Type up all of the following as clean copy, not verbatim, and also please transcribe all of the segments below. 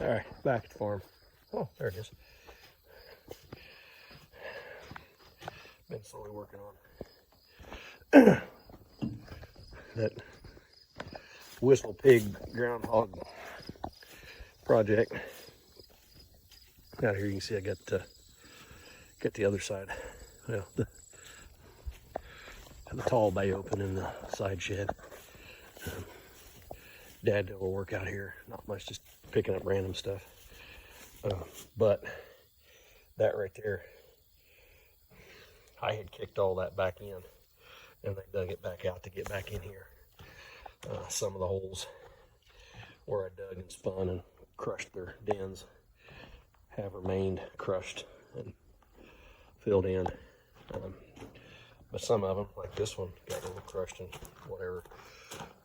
All right, back at the farm. Oh, there it is. Been slowly working on that Whistle Pig groundhog project. Out here you can see I got the other side. Well, the tall bay open in the side shed. Dad did a little work out here. Not much, just picking up random stuff. But that right there, I had kicked all that back in, and they dug it back out to get back in here. Some of the holes where I dug and spun and crushed their dens have remained crushed and filled in. But some of them, like this one, got a little crushed and whatever,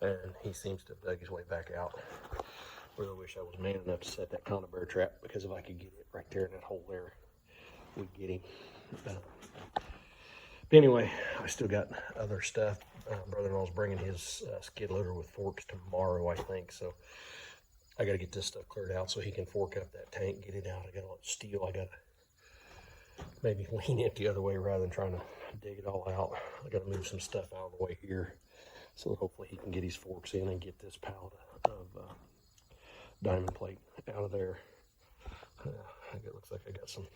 and he seems to have dug his way back out. Really wish I was man enough to set that conibear trap, because if I could get it right there in that hole there, we'd get him. But anyway, I still got other stuff. Brother-in-law's bringing his skid loader with forks tomorrow, I think, so I got to get this stuff cleared out so he can fork up that tank, get it out. I got a lot of steel. I got to maybe lean it the other way rather than trying to dig it all out. I got to move some stuff out of the way here, so hopefully he can get his forks in and get this pallet of diamond plate out of there. It looks like I got some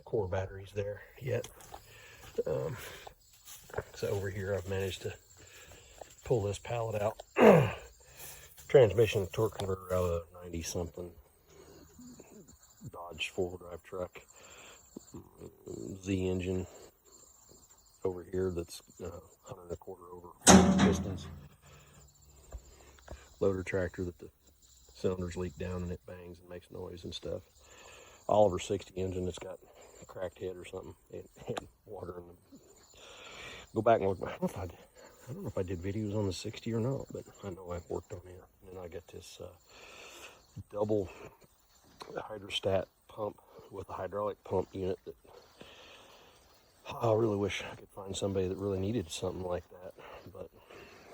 core batteries there yet. So over here I've managed to pull this pallet out. Transmission torque converter out of a 90 something Dodge 4-wheel drive truck. Z engine over here that's 100 1/4 over pistons. Loader tractor that the cylinders leak down and it bangs and makes noise and stuff. Oliver 60 engine that's got a cracked head or something. It had water in the... Go back and look. I don't know if I did videos on the 60 or not, but I know I've worked on it. And then I got this double hydrostat pump with a hydraulic pump unit that I really wish I could find somebody that really needed something like that, but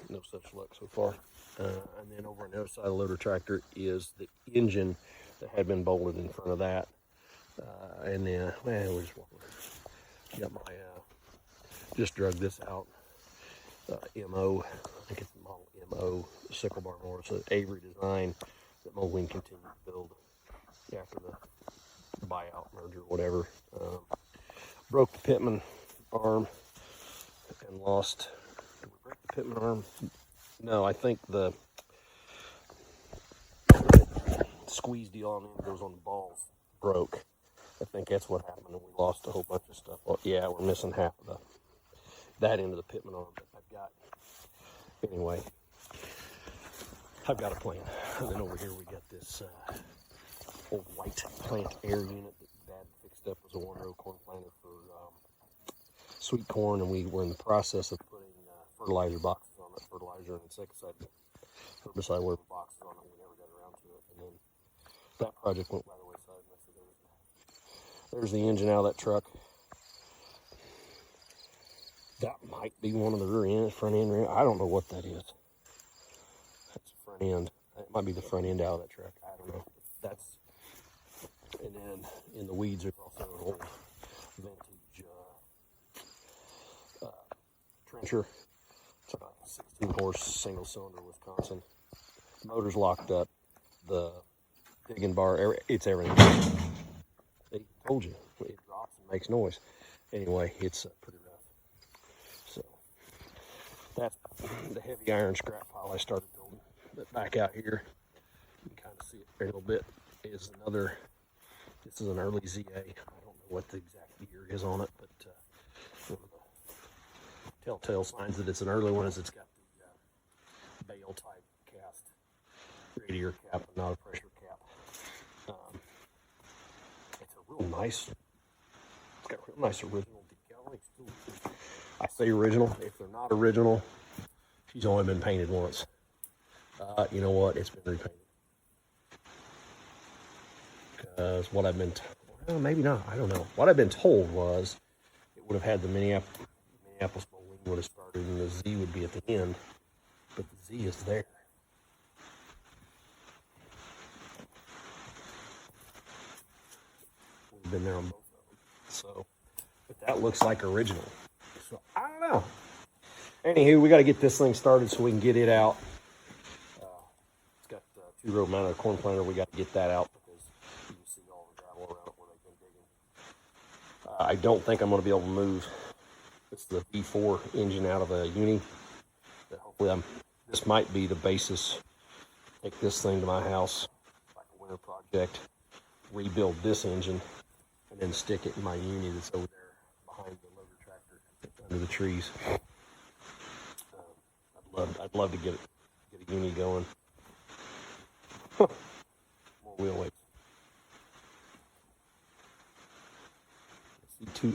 no such luck so far. And then over on the other side of the loader tractor is the engine that had been bolted in front of that. And then, man, we just got my, just drug this out. MO, I think it's the model MO sickle bar mower. It's an Avery design that Moldwing continued to build after the buyout merger or whatever. Broke the pitman arm and lost. Did we break the pitman arm? No, I think the squeeze deal on the goes on the balls broke. I think that's what happened, and we lost a whole bunch of stuff. Well, yeah, we're missing half of that end of the pitman arm that I've got. Anyway, I've got a plan. And then over here we got this old white plant air unit that Dad fixed up as a 1-row corn planter for sweet corn, and we were in the process of putting fertilizer boxes on it, fertilizer and insecticide, herbicide, whatever boxes on it. We never got around to it, and then that project went by the wayside. And I said, there's the engine out of that truck. That might be one of the front end rear. I don't know what that is. That's the front end. It might be the front end out of that truck. I don't know. And then in the weeds there's also an old vintage trencher. It's about a 16-horse single cylinder Wisconsin. The motor's locked up. The digging bar, it's everything. They told you, it drops and makes noise. Anyway, it's pretty rough. So that's the heavy iron scrap pile I started building. But back out here, you can kind of see it there a little bit, is another. This is an early ZA. I don't know what the exact year is on it, but one of the telltale signs that it's an early one is it's got the bale type cast radiator cap, and not a pressure cap. It's a real nice. It's got a real nice original decal. I say original. If they're not original, she's only been painted once. You know what? It's been repainted. Because what I've been well, maybe not. I don't know. What I've been told was it would have had the Minneapolis Moldwing would have started, and the Z would be at the end. But the Z is there. been there on both of them. So, but that looks like original. So I don't know. Anywho, we got to get this thing started so we can get it out. It's got 2-row mounted corn planter. We got to get that out because you can see all the gravel around it where they've been digging. I don't think I'm going to be able to move. It's the V4 engine out of a Uni. But hopefully, this might be the basis. Take this thing to my house, like a winter project. Rebuild this engine, and then stick it in my Uni that's over there behind the loader tractor under the trees. I'd love to get a Uni going. More wheel weights.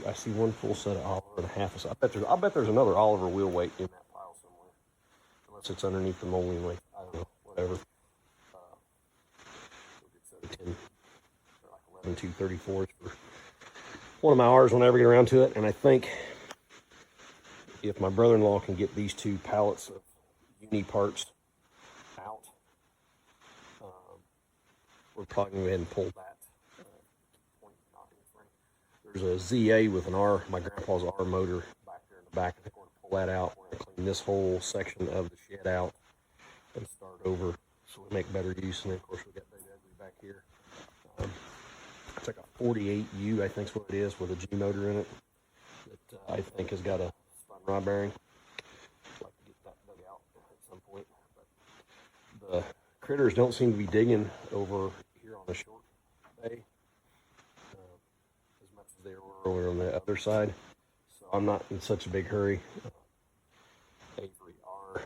I see one full set of Oliver and a half. I bet there's another Oliver wheel weight in that pile somewhere, unless it's underneath the molding weight. I don't know. Whatever. 10, like 11 234s for one of my R's when I ever get around to it. And I think if my brother-in-law can get these 2 pallets of Uni parts out, we're probably going to go ahead and pull that point out in the frame. There's a ZA with an R, my grandpa's R motor back there in the back. I think we're going to pull that out. We're going to clean this whole section of the shed out and start over so we make better use. And then, of course, we got Baby Ugly back here. It's like a 48U, I think is what it is, with a G motor in it that I think has got a spun rod bearing. I'd like to get that dug out at some point. But the critters don't seem to be digging over here on the short bay as much as they were over on the other side. So I'm not in such a big hurry. Avery R.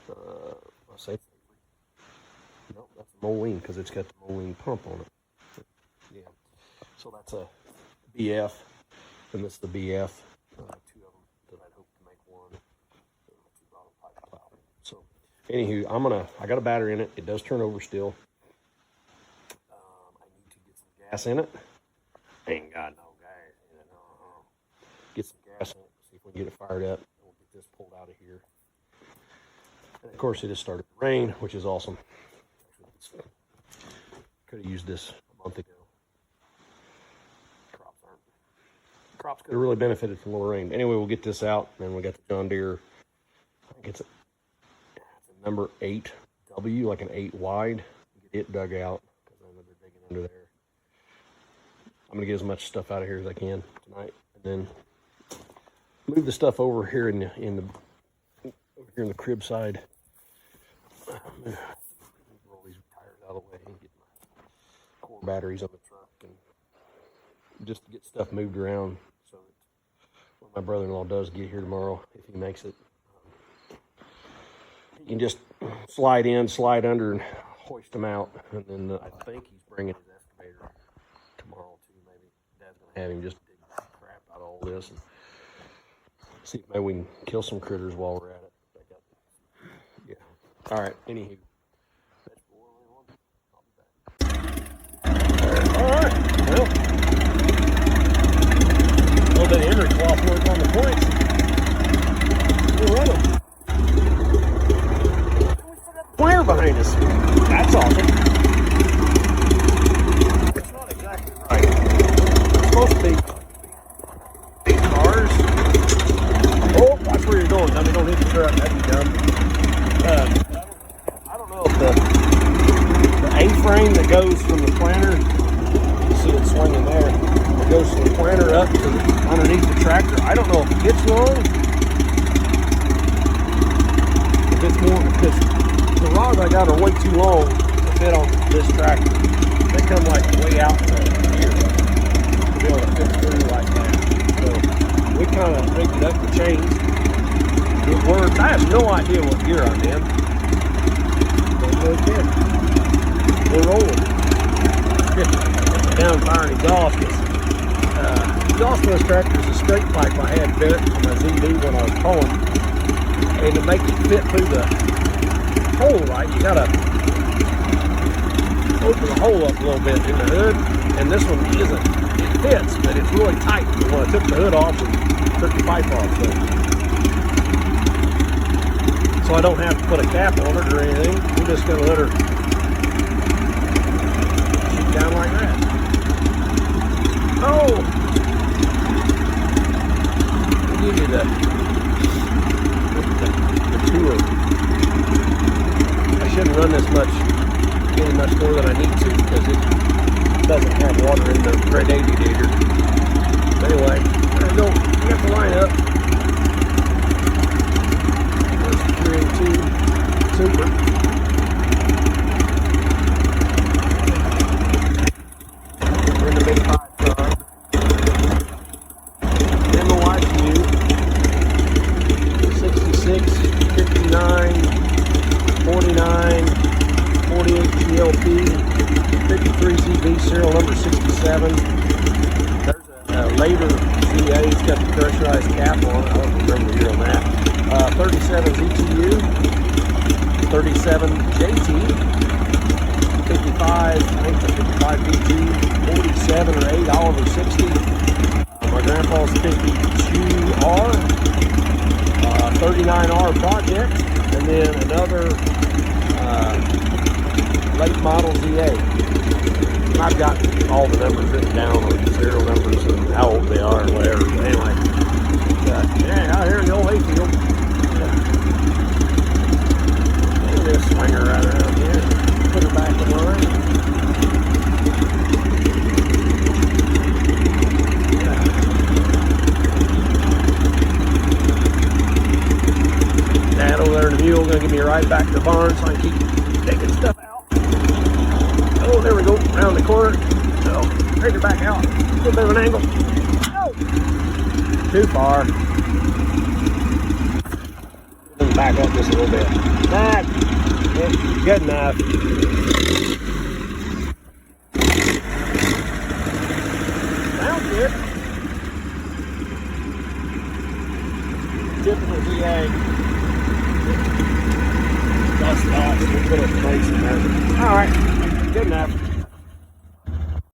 I'll say Avery. No, that's the Moline because it's got the Moline pump on it. Yeah. So that's a BF, and this is the BF. 2 of them that I'd hope to make one. 2 bottom pipe plow. So, anywho, I got a battery in it. It does turn over still. I need to get some gas in it. I ain't got no gas in it. Get some gas in it. See if we can get it fired up. And we'll get this pulled out of here. And of course, it has started to rain, which is awesome. Could have used this a month ago. Crops could have really benefited from more rain. Anyway, we'll get this out, and then we got the John Deere. I think it's a number 8W, like an 8 wide. Get it dug out because I know they're digging under there. I'm gonna get as much stuff out of here as I can tonight, and then move the stuff over here in the crib side. Roll these tires out of the way and get my core batteries on the truck, and just to get stuff moved around so that when my brother-in-law does get here tomorrow, if he makes it, he can just slide in, slide under, and hoist them out. And then I think he's bringing his excavator tomorrow too. Maybe Dad's gonna have him just dig crap out of all this and see if maybe we can kill some critters while we're at it. Yeah. All right. Anywho. All right. Well, a little bit of emery cloth work on the points. We'll run them. Pointer behind us. That's awesome. It's not exactly right. It's supposed to be cars. Oh, watch where you're going. Dummy, don't hit the truck. That'd be dumb. I don't know if the A-frame that goes from the planter, you see it swinging there, it goes from the planter up to underneath the tractor. I don't know if it's long, if it's more, because the rods I got are way too long to fit on this tractor. They come like way out in the gear to be able to fit through like that. So we kind of rigged it up to change. It works. I have no idea what gear I'm in. But we're good. We're rolling. Down firing exhaust. Exhaust on this tractor is a straight pipe I had fit on my ZB when I was pulling. And to make it fit through the hole right, you gotta open the hole up a little bit in the hood, and this one isn't. It fits, but it's really tight. So when I took the hood off and took the pipe off, so I don't have to put a cap on it or anything. We're just gonna let her shoot down like that. Oh! I'll give you the tour. I shouldn't run this much, any much more than I need to because it doesn't have water in the red 80 digger. Anyway, there we go. We got the line up. There's the 382 Super. We're in the big 5 car. In the wide view. 66, 59, 49, 48 GLP, 53 ZB serial number 67. There's a later VA, it's got the pressurized cap on it. I don't remember the year on that. 37 ZTU, 37 JT, 55, I think the 55 BG, 47 or 8 Oliver 60. My grandpa's 52R, 39R Project, and then another late model ZA. I've got all the numbers written down, or serial numbers, and how old they are, and whatever. But anyway, yeah, out here in the old hayfield. Yeah. Look at this swinger right around here. Put her back in line. Yeah. Dad over there in the mule gonna give me a ride back to the barn so I can keep taking stuff out. Oh, there we go, around the corner. So, take her back out. A little bit of an angle. Oh! Too far. Let me back up just a little bit. That, good enough. Sounds good. Typical VA. Dust off, a little bit of place in there. Alright, good enough.